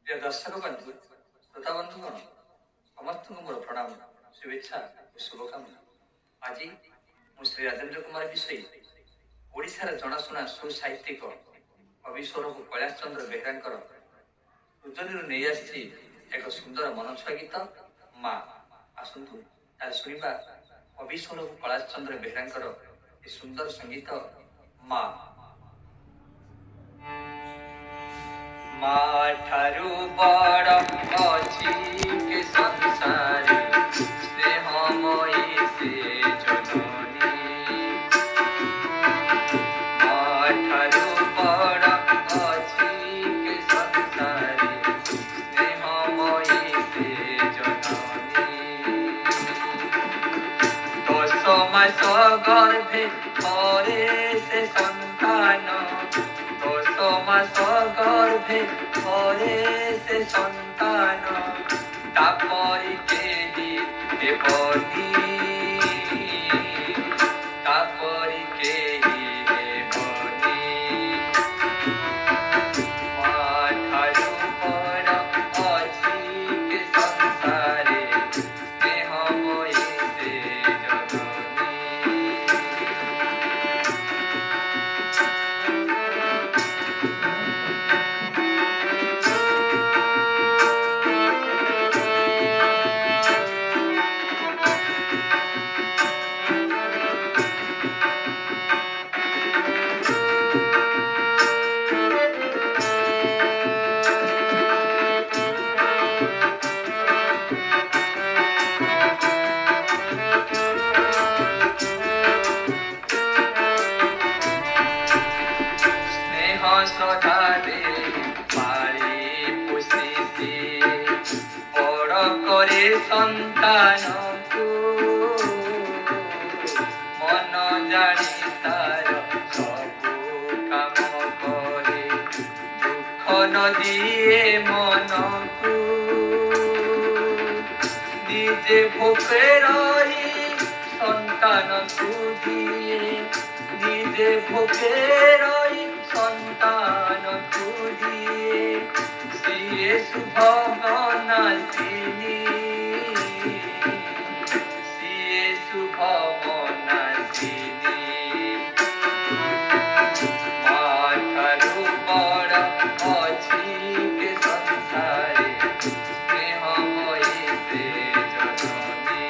प्रिय दर्शक बंधु श्रोता बंधुगण समस्त मोर प्रणाम शुभेच्छा और शुभकामना। आज श्री राजेन्द्र कुमार विषय ओडिशार जनाशुना सुसाहित्यिक कवि स्वरूप कैलाश चंद्र बेहेरा उज्जनी नहीं आसी एक सुंदर मनछुआ गीत माँ आसतु शुणा कवि स्वरूप कैलाश चंद्र बेहेरा सुंदर संगीत माँ। माँ ठारू बड़ अच्छी के संसारी स्नेहमयी से जननी। माँ ठारू बड़ अच्छी के संसारी स्नेहमयी से जननी। 10 मास गर्भे थरे से संतान 10 मास गर्भे थरे से संतान तापरी केही देवनी तापरी केही देवनी। माँ ठारू बड़ अच्छी के संसारे स्नेहमयी से जननी। सदारे पाली पुषिसी बड़ करे संतान को मन जानी तार सबु काम करे दुख न दिए मन को। निजे भोके रही संतान को दिए निजे भोके रही संतान को दिए सिए शुभ मनासिनी सिए शुभ मनासिनी। माँ ठारू बड़ अच्छी के संसारे स्नेहमयी से जननी।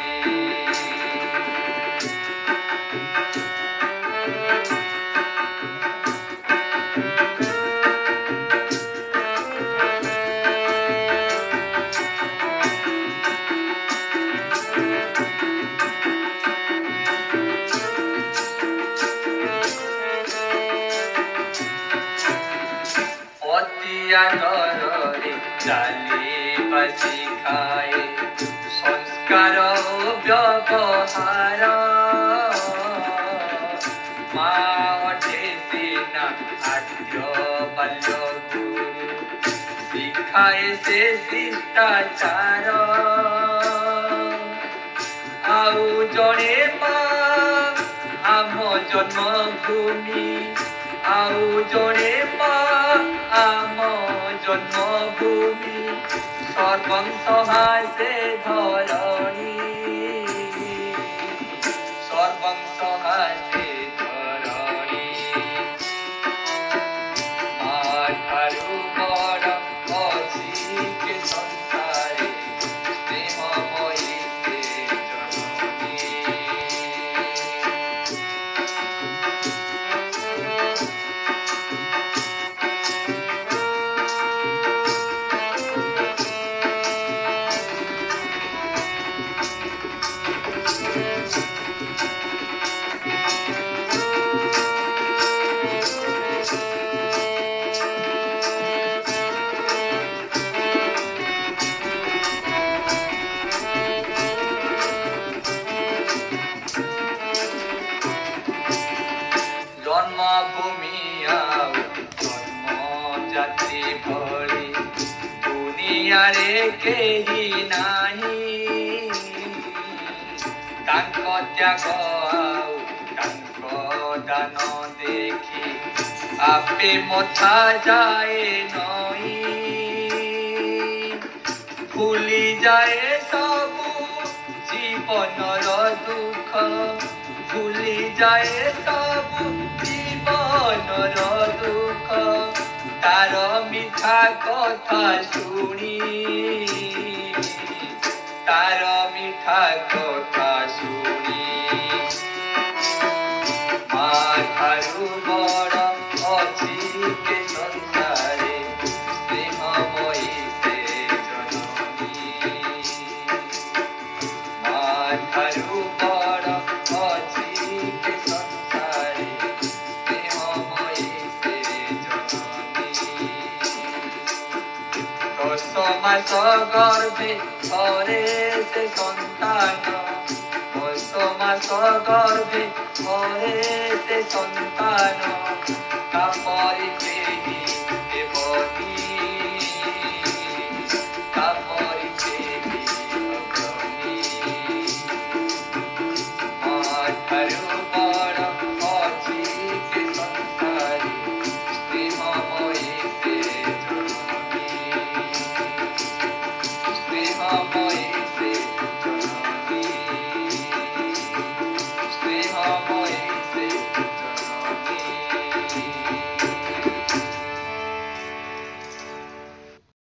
अतिआदरे चालिबा शिखाए संस्कार व्यवहार। माँ अटे सिना आद्य बाल्य गुरु शिखाए से शिष्टाचार। आउ जड़े माँ आम जन्मभूमि आउ जड़े माँ आम जन्मभूमि सर्वं सहाय से धरणी सर्वं सहाय से धरणी। माँ ठारू बड़ अच्छी के संसारे स्नेहमयी से जननी। जन्मभूमि आउ जन्म जाति भली दुनियारे केही नाही। तांक त्याग आउ तांक दान देखी आपे मथा जाए नई। भूली जाए सबू जीवनर दुख भूली जाए सबू जीवनर दुख तार मिठा कथा शुणी तार मिठा कथा शुणी माँ ठारू बड़ अच्छी के संसारे स्नेहमयी से जननी माँ ठारू बड़ अच्छी के संसारे स्नेहमयी से जननी 10 मास गर्भे घरे से संतान 10 मास गर्भे घरे से संतान